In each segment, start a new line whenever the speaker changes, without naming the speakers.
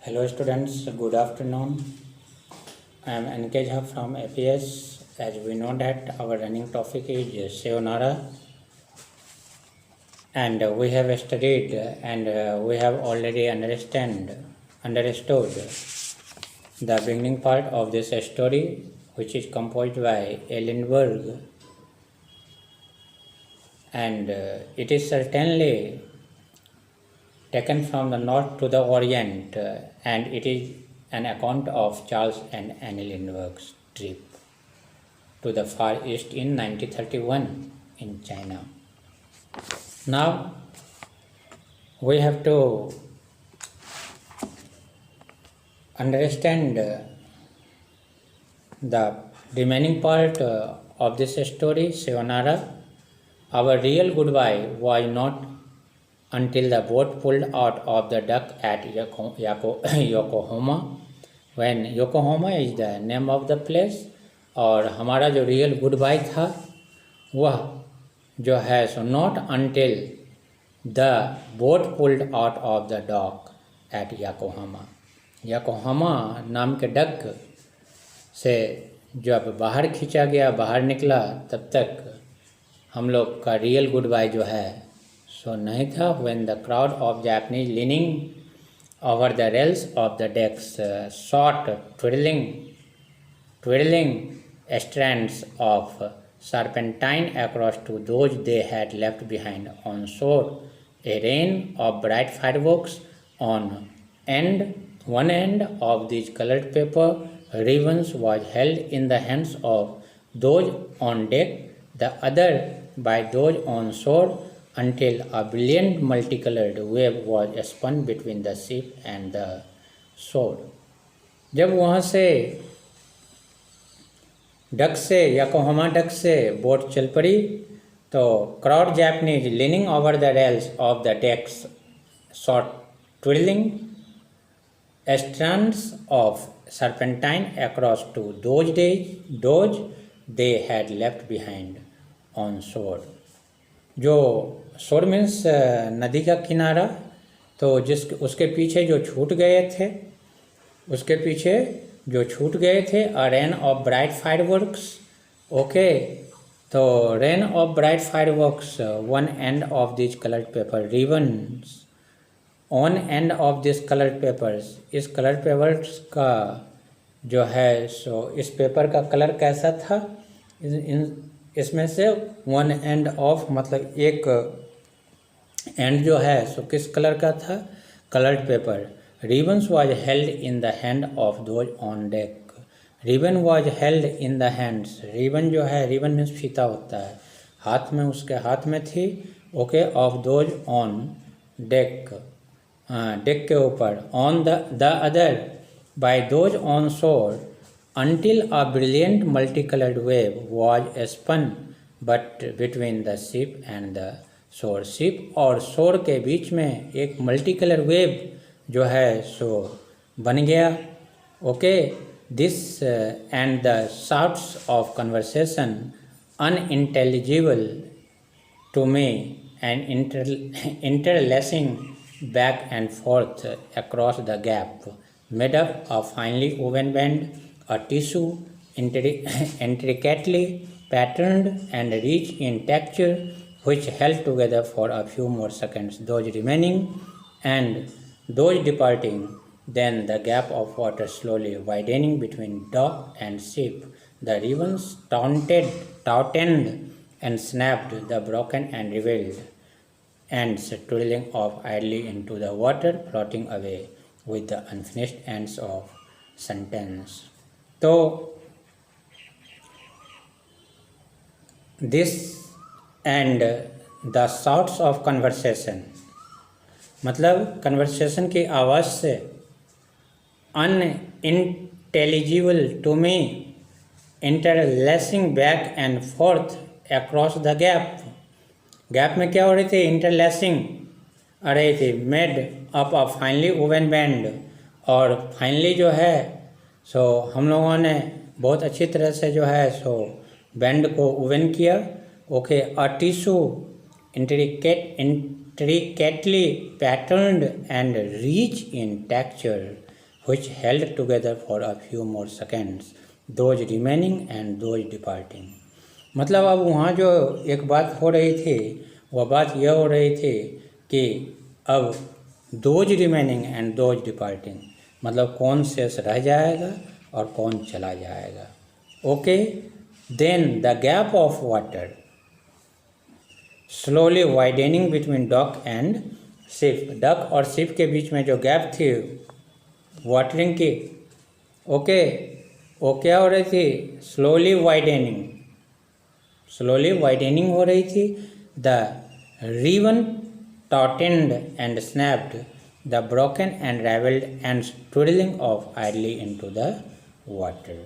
Hello students, good afternoon. I am NK Jha from APS. As we know that our running topic is Sayonara, and we have studied and we have already understood the beginning part of this story, which is composed by Ellenberg, and it is certainly taken from the north to the orient, and it is an account of Charles and Annie Lindbergh's trip to the Far East in 1931 in China. Now we have to understand the remaining part of this story, Sayonara. Our real goodbye was not until the boat pulled out of the dock at Yokohama. When Yokohama is the name of the place, और हमारा जो real good bye था वह जो है सो not until the boat pulled out of the dock at Yokohama. Yokohama नाम के डक से जब बाहर खींचा गया, बाहर निकला, तब तक हम लोग का रियल गुड बाय जो है सो नहीं था। When the crowd of Japanese leaning over the rails of the decks shot twirling strands of serpentine across to those they had left behind on shore. A rain of bright fireworks on one end of these colored paper ribbons was held in the hands of those on deck, the other by those on shore, until a brilliant multicolored wave was spun between the ship and the shore. जब वहाँ से duck से Yokohama duck से boat चल पड़ी तो crowd Japanese leaning over the rails of the decks shot twirling strands of serpentine across to those they had left behind on shore. जो शोर मीन्स नदी का किनारा, तो उसके पीछे जो छूट गए थे, उसके पीछे जो छूट गए थे, a rain of bright fireworks. Okay, तो rain of bright fireworks, one end of this coloured paper ribbons, on end of this coloured papers. इस कलर्ड पेपर्स का जो है सो इस पेपर का कलर कैसा था, इसमें से वन एंड ऑफ मतलब एक एंड जो है सो किस कलर का था, coloured paper. Ribbons was held in the hand of those on deck. Ribbon was held in the hands, ribbon जो है, रिबन मीन्स फीता होता है, हाथ में, उसके हाथ में थी। Okay, of those on deck, deck के ऊपर, on the other by those on शोर, until a brilliant multicolored wave was spun but between the ship and the shore. Ship और शोर के बीच में एक मल्टी कलर वेव जो है सो बन गया। Okay, this and the shouts of conversation unintelligible to me and interlacing back and forth across the gap made up of finely woven band, a tissue intricately patterned and rich in texture, which held together for a few more seconds, those remaining and those departing. Then the gap of water slowly widening between dock and ship. The ribbons tautened and snapped, the broken and revealed ends twirling off idly into the water, floating away with the unfinished ends of sentence. तो this and the shouts of conversation, मतलब conversation की आवाज़ से, unintelligible to me, interlacing back and forth across the gap. Gap में क्या हो रही थी, इंटरलैसिंग आ रही थी, made up a finely woven band, और फाइनली जो है सो हम लोगों ने बहुत अच्छी तरह से जो है सो बैंड को ओवन किया। Okay, a tissue intricately patterned and rich in texture, which held together for a few more seconds, those remaining and those departing. मतलब अब वहाँ जो एक बात हो रही थी वह बात यह हो रही थी कि अब those remaining and those departing, मतलब कौन शेष रह जाएगा और कौन चला जाएगा. Okay, then the gap of water slowly widening between dock and ship. Dock और शिप के बीच में जो गैप थी वाटरिंग की, ओके, वो क्या हो रही थी? स्लोली वाइडनिंग हो रही थी. The riven tautened and snapped, the broken and raveled and toddling off idly into the water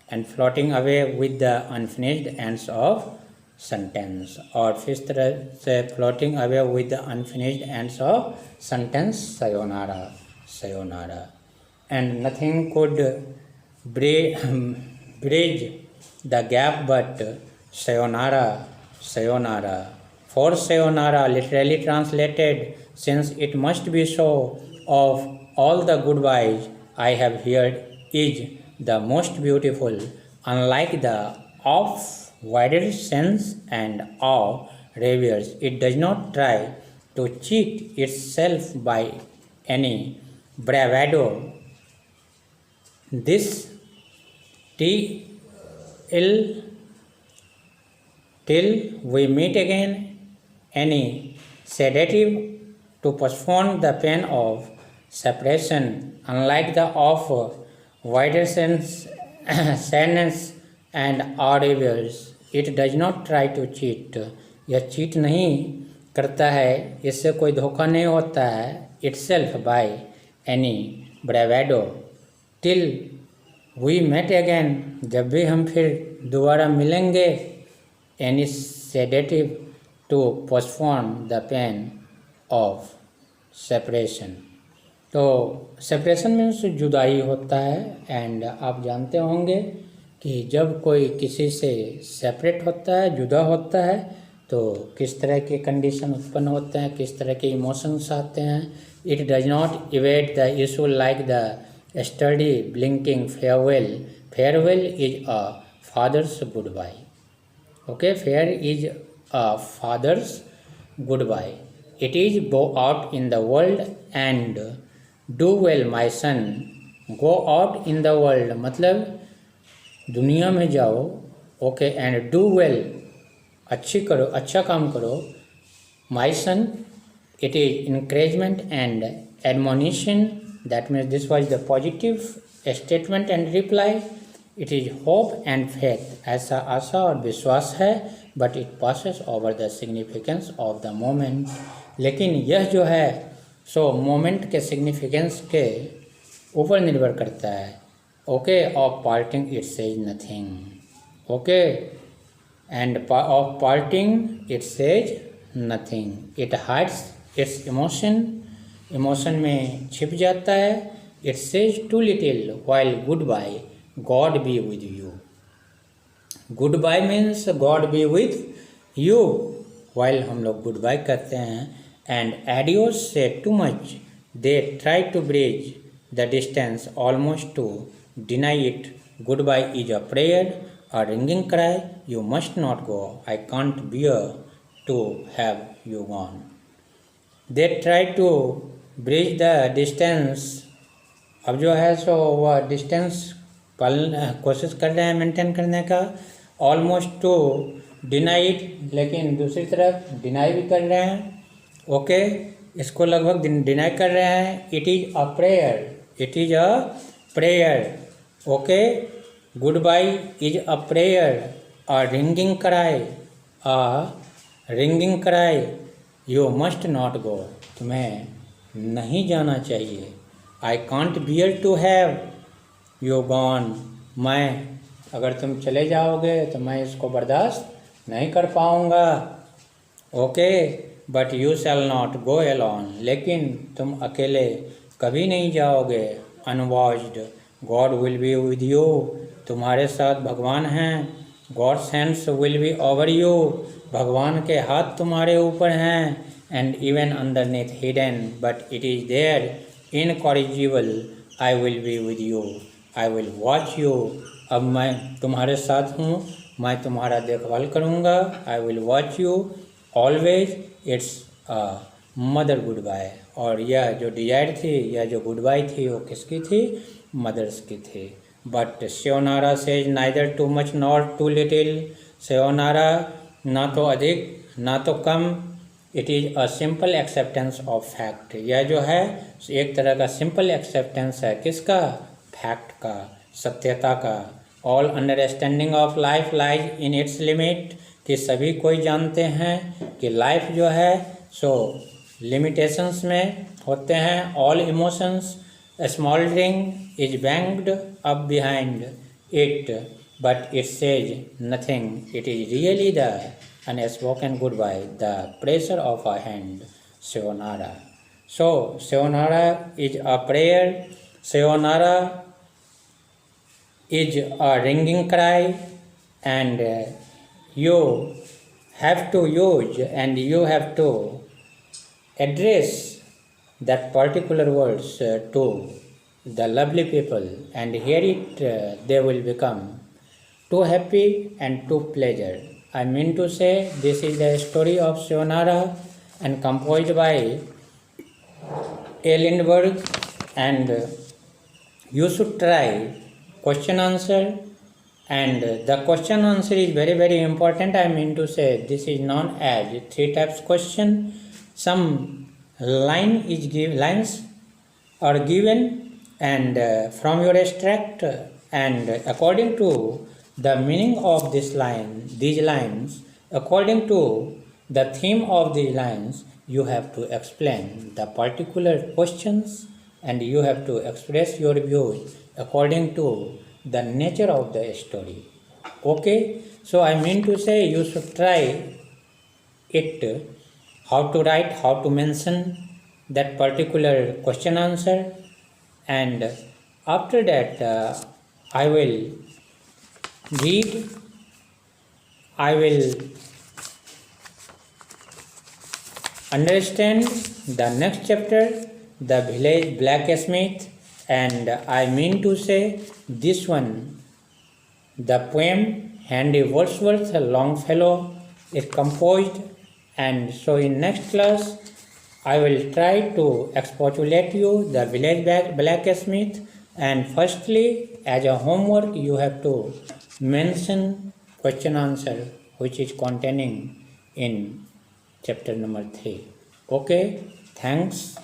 and floating away with the unfinished ends of sentence. और फिर इस तरह से floating away with the unfinished ends of sentence, sayonara. And nothing could bridge the gap but sayonara. For sayonara, literally translated, since it must be so, of all the goodbyes I have heard, is the most beautiful. Unlike the off-wider sense and awe ravers, it does not try to cheat itself by any bravado. This till we meet again, any sedative to postpone the pain of separation, unlike the of wider sense, sadness and audibles, it does not try to cheat. यह cheat नहीं करता है, इससे कोई धोखा नहीं होता है. itself by any bravado. till we meet again, जब भी हम फिर दोबारा मिलेंगे. any sedative to postpone the pain of separation. तो सेपरेशन मीन्स जुदाई होता है. एंड आप जानते होंगे कि जब कोई किसी से सेपरेट होता है, जुदा होता है, तो किस तरह के कंडीशन उत्पन्न होते हैं, किस तरह के इमोशंस आते हैं. It does not evade the issue like the steady blinking farewell is a father's goodbye. Okay, fair is a father's goodbye. It is go out in the world and do well my son. Go out in the world मतलब दुनिया में जाओ. Okay, and do well, अच्छा काम करो. My son, it is encouragement and admonition. That means this was the positive statement and reply. It is hope and faith. ऐसा आशा और विश्वास है. But it passes over the significance of the moment. लेकिन यह जो है सो मोमेंट के significance के ऊपर निर्भर करता है. Okay, of parting it says nothing. Okay, and of parting it says nothing. It hides its emotion में छिप जाता है. It says too little while goodbye, God be with you. Goodbye means God be with you. While हम लोग goodbye करते हैं. And adios say too much, they try to bridge the distance almost to deny it. Goodbye is a prayer, a ringing cry, you must not go, I can't bear to have you gone. They try to bridge the distance. अब जो है सो वह distance कोशिश कर रहे हैं maintain करने का. ऑलमोस्ट टू डिनाई इट, लेकिन दूसरी तरफ डिनाई भी कर रहे हैं. ओके, इसको लगभग डिनाई कर रहे हैं. It is a prayer. Okay, goodbye is a prayer. A ringing cry, you must not go, तुम्हें नहीं जाना चाहिए. I can't bear to have you gone, मैं अगर तुम चले जाओगे तो मैं इसको बर्दाश्त नहीं कर पाऊँगा. Okay, but you shall not go alone, लेकिन तुम अकेले कभी नहीं जाओगे. Unwatched, God will be with you, तुम्हारे साथ भगवान हैं. God's hands will be over you, भगवान के हाथ तुम्हारे ऊपर हैं. And even underneath hidden, but it is there incorrigible I will be with you. I will watch you. अब मैं तुम्हारे साथ हूँ, मैं तुम्हारा देखभाल करूँगा. I will watch you always. It's a mother goodbye. और यह जो डिजायर थी, यह जो गुड बाय थी, वो किसकी थी? मदर्स की थी. But sayonara says neither too much nor too little. Sayonara ना तो अधिक ना तो कम. It is a simple acceptance of fact. यह जो है एक तरह का सिंपल एक्सेप्टेंस है. किसका? फैक्ट का, सत्यता का. All understanding of life lies in its limit. कि सभी कोई जानते हैं कि लाइफ जो है सो लिमिटेशंस में होते हैं. All emotions smouldering is banged up behind it, but it says nothing. It is really the unspoken goodbye, the pressure of a hand. Sayonara. So sayonara is a prayer. Sayonara is a ringing cry, and you have to use and you have to address that particular words to the lovely people, and hear it they will become too happy and too pleasure. I mean to say, this is the story of Sayonara and composed by A. Lindbergh, and you should try question answer, and the question answer is very very important. I mean to say, this is known as 3 types question. Some lines are given and from your extract, and according to the meaning of these lines, according to the theme of these lines, you have to explain the particular questions, and you have to express your views according to the nature of the story. Okay, so I mean to say, you should try it, how to write, how to mention that particular question answer, and after that I will read, I will understand the next chapter, the village blacksmith, and I mean to say, this one, the poem Henry Wordsworth Longfellow is composed. And so in next class I will try to expostulate you the village blacksmith, and firstly as a homework you have to mention question answer which is containing in chapter number 3. Okay, thanks.